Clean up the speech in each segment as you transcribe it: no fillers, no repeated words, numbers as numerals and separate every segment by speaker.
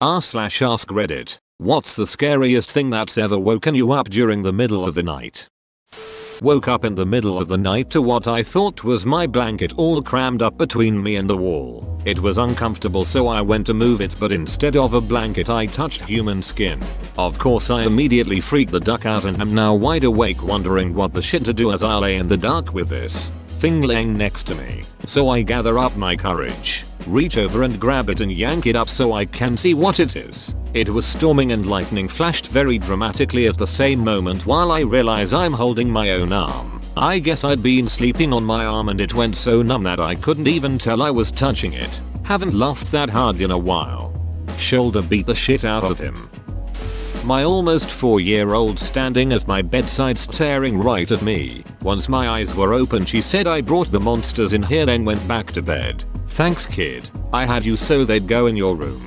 Speaker 1: r/ask Reddit. What's the scariest thing that's ever woken you up during the middle of the night? Woke up in the middle of the night to what I thought was my blanket all crammed up between me and the wall. It was uncomfortable, so I went to move it, but instead of a blanket I touched human skin. Of course I immediately freaked the duck out and am now wide awake wondering what the shit to do as I lay in the dark with this thing laying next to me. So I gather up my courage, reach over and grab it and yank it up so I can see what it is. It was storming and lightning flashed very dramatically at the same moment while I realize I'm holding my own arm. I guess I'd been sleeping on my arm and it went so numb that I couldn't even tell I was touching it. Haven't laughed that hard in a while. Shoulder beat the shit out of him. My almost 4-year-old standing at my bedside staring right at me. Once my eyes were open she said, "I brought the monsters in here," then went back to bed. "Thanks kid. I had you so they'd go in your room."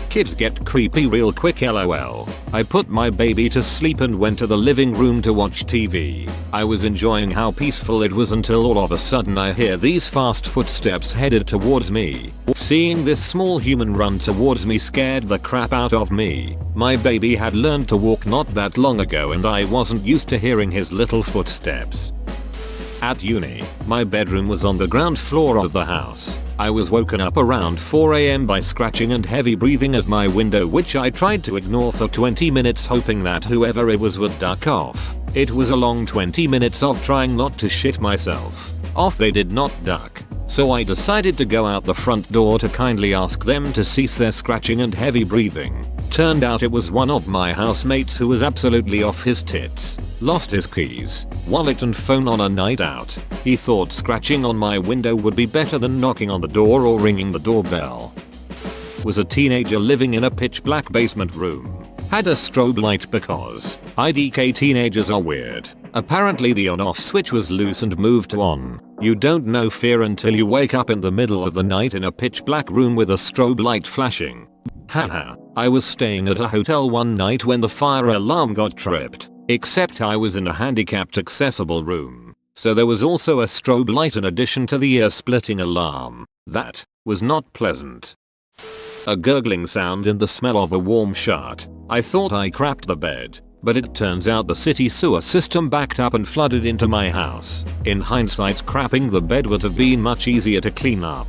Speaker 1: Kids get creepy real quick, lol. I put my baby to sleep and went to the living room to watch TV. I was enjoying how peaceful it was until all of a sudden I hear these fast footsteps headed towards me. Seeing this small human run towards me scared the crap out of me. My baby had learned to walk not that long ago and I wasn't used to hearing his little footsteps. At uni, my bedroom was on the ground floor of the house. I was woken up around 4 AM by scratching and heavy breathing at my window, which I tried to ignore for 20 minutes hoping that whoever it was would duck off. It was a long 20 minutes of trying not to shit myself. Off they did not duck. So I decided to go out the front door to kindly ask them to cease their scratching and heavy breathing. Turned out it was one of my housemates who was absolutely off his tits. Lost his keys, wallet and phone on a night out. He thought scratching on my window would be better than knocking on the door or ringing the doorbell. Was a teenager living in a pitch black basement room. Had a strobe light because IDK teenagers are weird. Apparently the on-off switch was loose and moved to on. You don't know fear until you wake up in the middle of the night in a pitch black room with a strobe light flashing. Haha. I was staying at a hotel one night when the fire alarm got tripped. Except I was in a handicapped accessible room. So there was also a strobe light in addition to the ear-splitting alarm. That was not pleasant. A gurgling sound and the smell of a warm shirt. I thought I crapped the bed, but it turns out the city sewer system backed up and flooded into my house. In hindsight, crapping the bed would have been much easier to clean up.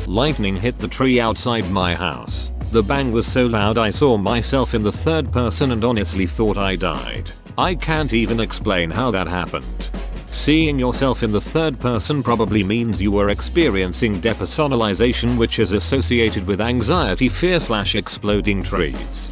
Speaker 1: Lightning hit the tree outside my house. The bang was so loud I saw myself in the third person and honestly thought I died. I can't even explain how that happened. Seeing yourself in the third person probably means you were experiencing depersonalization, which is associated with anxiety, fear/exploding trees.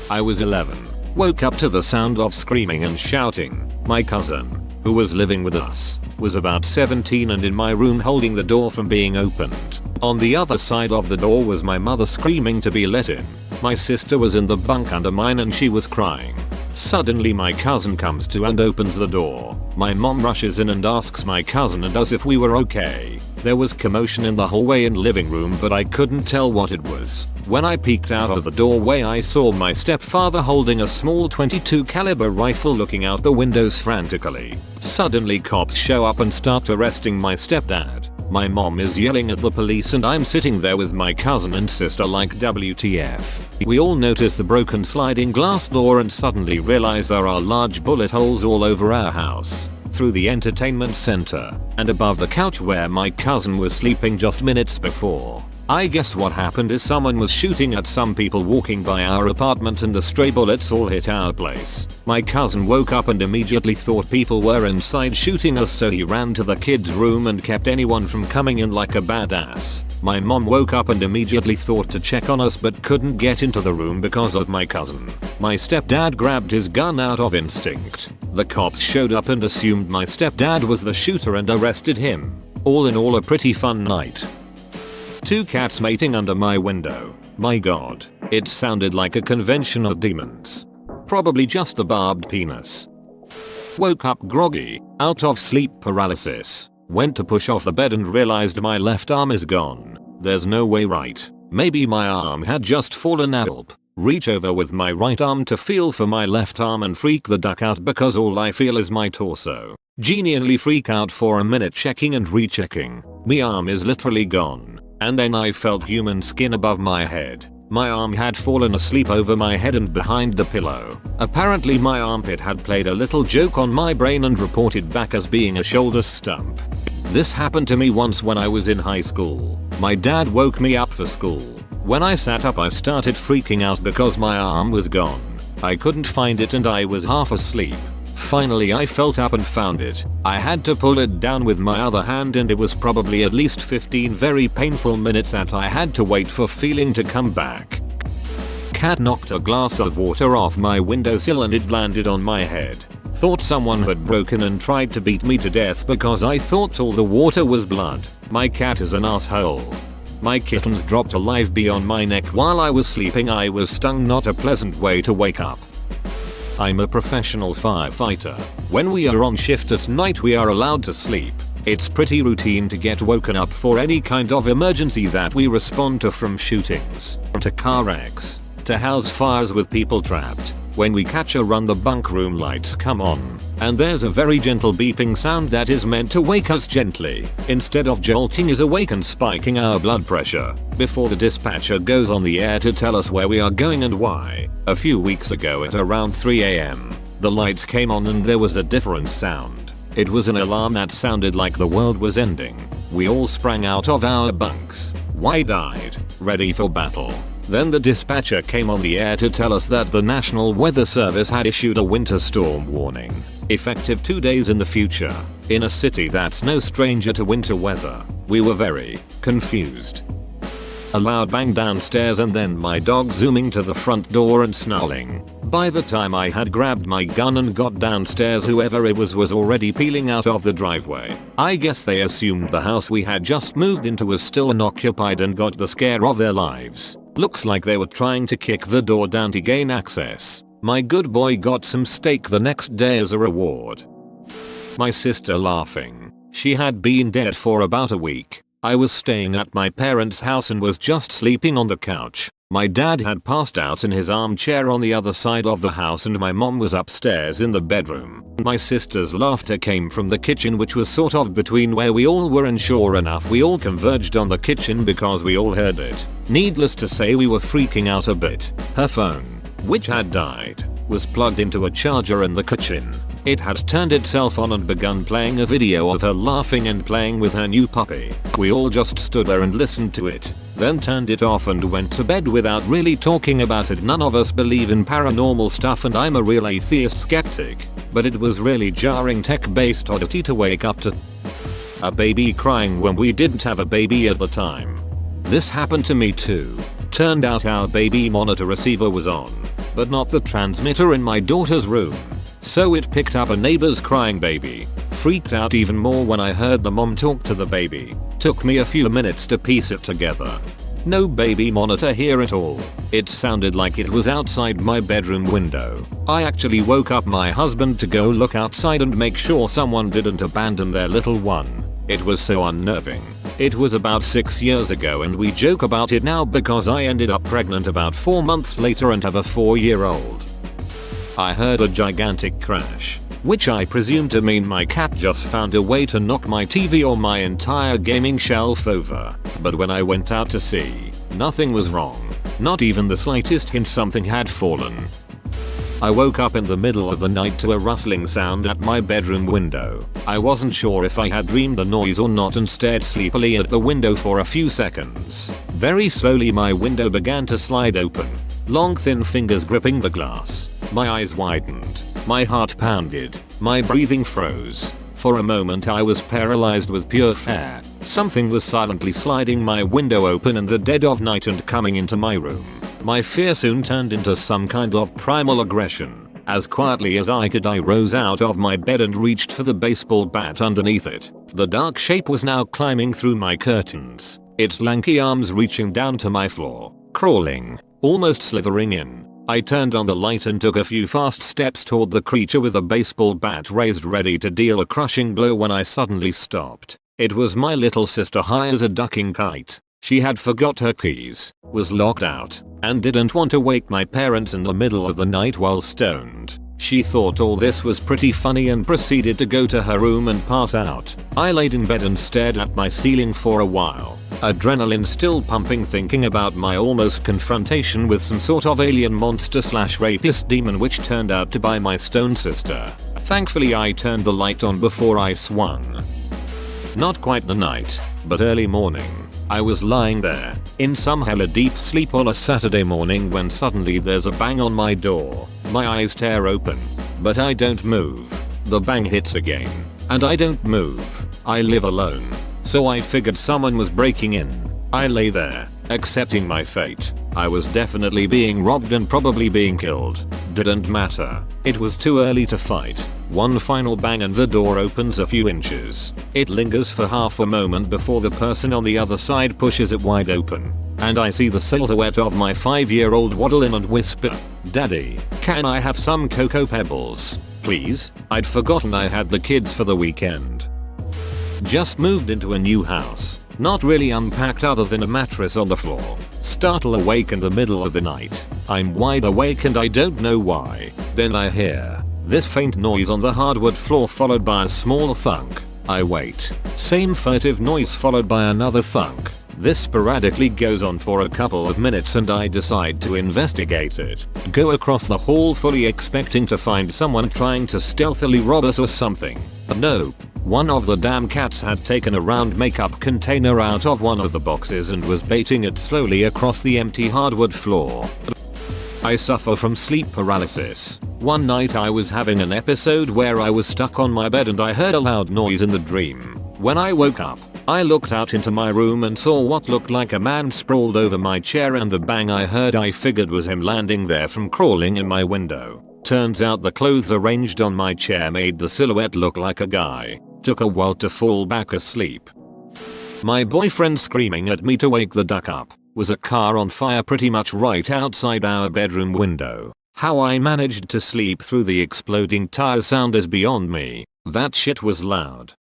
Speaker 1: I was 11. Woke up to the sound of screaming and shouting. My cousin, who was living with us, was about 17 and in my room holding the door from being opened. On the other side of the door was my mother screaming to be let in. My sister was in the bunk under mine and she was crying. Suddenly my cousin comes to and opens the door. My mom rushes in and asks my cousin and us if we were okay. There was commotion in the hallway and living room, but I couldn't tell what it was. When I peeked out of the doorway I saw my stepfather holding a small .22 caliber rifle looking out the windows frantically. Suddenly cops show up and start arresting my stepdad. My mom is yelling at the police and I'm sitting there with my cousin and sister like WTF. We all notice the broken sliding glass door and suddenly realize there are large bullet holes all over our house, through the entertainment center, and above the couch where my cousin was sleeping just minutes before. I guess what happened is someone was shooting at some people walking by our apartment and the stray bullets all hit our place. My cousin woke up and immediately thought people were inside shooting us, so he ran to the kids' room and kept anyone from coming in like a badass. My mom woke up and immediately thought to check on us but couldn't get into the room because of my cousin. My stepdad grabbed his gun out of instinct. The cops showed up and assumed my stepdad was the shooter and arrested him. All in all, a pretty fun night. 2 cats mating under my window. My god, it sounded like a convention of demons. Probably just the barbed penis. Woke up groggy, out of sleep paralysis. Went to push off the bed and realized my left arm is gone. There's no way right. Maybe my arm had just fallen out. Reach over with my right arm to feel for my left arm and freak the duck out because all I feel is my torso. Genuinely freak out for a minute, checking and rechecking. My arm is literally gone. And then I felt human skin above my head. My arm had fallen asleep over my head and behind the pillow. Apparently my armpit had played a little joke on my brain and reported back as being a shoulder stump. This happened to me once when I was in high school. My dad woke me up for school. When I sat up I started freaking out because my arm was gone. I couldn't find it and I was half asleep. Finally I felt up and found it. I had to pull it down with my other hand and it was probably at least 15 very painful minutes that I had to wait for feeling to come back. Cat knocked a glass of water off my windowsill and it landed on my head. Thought someone had broken and tried to beat me to death because I thought all the water was blood. My cat is an asshole. My kittens dropped a live bee on my neck while I was sleeping. I was stung, not a pleasant way to wake up. I'm a professional firefighter. When we are on shift at night we are allowed to sleep. It's pretty routine to get woken up for any kind of emergency that we respond to, from shootings, to car wrecks, to house fires with people trapped. When we catch a run the bunk room lights come on, and there's a very gentle beeping sound that is meant to wake us gently, instead of jolting us awake and spiking our blood pressure, before the dispatcher goes on the air to tell us where we are going and why. A few weeks ago at around 3 AM, the lights came on and there was a different sound. It was an alarm that sounded like the world was ending. We all sprang out of our bunks, wide-eyed, ready for battle. Then the dispatcher came on the air to tell us that the National Weather Service had issued a winter storm warning, effective 2 days in the future, in a city that's no stranger to winter weather. We were very confused. A loud bang downstairs and then my dog zooming to the front door and snarling. By the time I had grabbed my gun and got downstairs, whoever it was already peeling out of the driveway. I guess they assumed the house we had just moved into was still unoccupied and got the scare of their lives. Looks like they were trying to kick the door down to gain access. My good boy got some steak the next day as a reward. My sister laughing. She had been dead for about a week. I was staying at my parents' house and was just sleeping on the couch. My dad had passed out in his armchair on the other side of the house and my mom was upstairs in the bedroom. My sister's laughter came from the kitchen, which was sort of between where we all were, and sure enough we all converged on the kitchen because we all heard it. Needless to say we were freaking out a bit. Her phone, which had died, was plugged into a charger in the kitchen. It had turned itself on and begun playing a video of her laughing and playing with her new puppy. We all just stood there and listened to it, then turned it off and went to bed without really talking about it. None of us believe in paranormal stuff and I'm a real atheist skeptic, but it was really jarring tech-based oddity to wake up to a baby crying when we didn't have a baby at the time. This happened to me too. Turned out our baby monitor receiver was on, but not the transmitter in my daughter's room. So it picked up a neighbor's crying baby. Freaked out even more when I heard the mom talk to the baby. Took me a few minutes to piece it together. No baby monitor here at all. It sounded like it was outside my bedroom window. I actually woke up my husband to go look outside and make sure someone didn't abandon their little one. It was so unnerving. It was about 6 years ago and we joke about it now because I ended up pregnant about 4 months later and have a 4-year-old. I heard a gigantic crash, which I presume to mean my cat just found a way to knock my TV or my entire gaming shelf over. But when I went out to see, nothing was wrong. Not even the slightest hint something had fallen. I woke up in the middle of the night to a rustling sound at my bedroom window. I wasn't sure if I had dreamed the noise or not and stared sleepily at the window for a few seconds. Very slowly my window began to slide open. Long thin fingers gripping the glass. My eyes widened. My heart pounded. My breathing froze. For a moment I was paralyzed with pure fear. Something was silently sliding my window open in the dead of night and coming into my room. My fear soon turned into some kind of primal aggression. As quietly as I could I rose out of my bed and reached for the baseball bat underneath it. The dark shape was now climbing through my curtains. Its lanky arms reaching down to my floor. Crawling. Almost slithering in. I turned on the light and took a few fast steps toward the creature with a baseball bat raised ready to deal a crushing blow when I suddenly stopped. It was my little sister, high as a ducking kite. She had forgot her keys, was locked out, and didn't want to wake my parents in the middle of the night while stoned. She thought all this was pretty funny and proceeded to go to her room and pass out. I laid in bed and stared at my ceiling for a while. Adrenaline still pumping, thinking about my almost confrontation with some sort of alien monster / rapist demon, which turned out to be my stone sister. Thankfully I turned the light on before I swung. Not quite the night, but early morning. I was lying there, in some hella deep sleep on a Saturday morning, when suddenly there's a bang on my door. My eyes tear open, but I don't move. The bang hits again, and I don't move. I live alone, so I figured someone was breaking in. I lay there, accepting my fate. I was definitely being robbed and probably being killed. Didn't matter. It was too early to fight. One final bang and the door opens a few inches. It lingers for half a moment before the person on the other side pushes it wide open. And I see the silhouette of my 5-year-old waddle in and whisper, "Daddy, can I have some Cocoa Pebbles, please?" I'd forgotten I had the kids for the weekend. Just moved into a new house. Not really unpacked other than a mattress on the floor. Startle awake in the middle of the night. I'm wide awake and I don't know why. Then I hear this faint noise on the hardwood floor, followed by a small thunk. I wait. Same furtive noise followed by another thunk. This sporadically goes on for a couple of minutes and I decide to investigate it. Go across the hall fully expecting to find someone trying to stealthily rob us or something. Nope. One of the damn cats had taken a round makeup container out of one of the boxes and was baiting it slowly across the empty hardwood floor. I suffer from sleep paralysis. One night I was having an episode where I was stuck on my bed and I heard a loud noise in the dream. When I woke up, I looked out into my room and saw what looked like a man sprawled over my chair, and the bang I heard I figured was him landing there from crawling in my window. Turns out the clothes arranged on my chair made the silhouette look like a guy. Took a while to fall back asleep. My boyfriend screaming at me to wake the duck up. Was a car on fire pretty much right outside our bedroom window. How I managed to sleep through the exploding tire sound is beyond me. That shit was loud.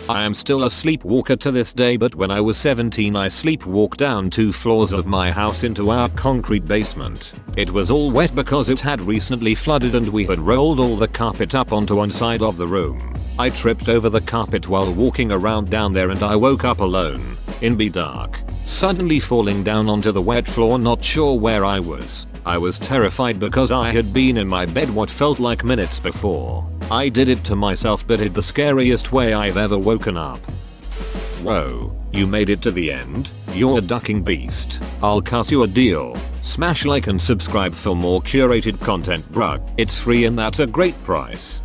Speaker 1: I am still a sleepwalker to this day, but when I was 17 I sleepwalked down 2 floors of my house into our concrete basement. It was all wet because it had recently flooded and we had rolled all the carpet up onto one side of the room. I tripped over the carpet while walking around down there and I woke up alone, in the dark, suddenly falling down onto the wet floor, not sure where I was. I was terrified because I had been in my bed what felt like minutes before. I did it to myself, but it the scariest way I've ever woken up. Whoa, you made it to the end? You're a ducking beast. I'll cut you a deal. Smash like and subscribe for more curated content, bruh. It's free and that's a great price.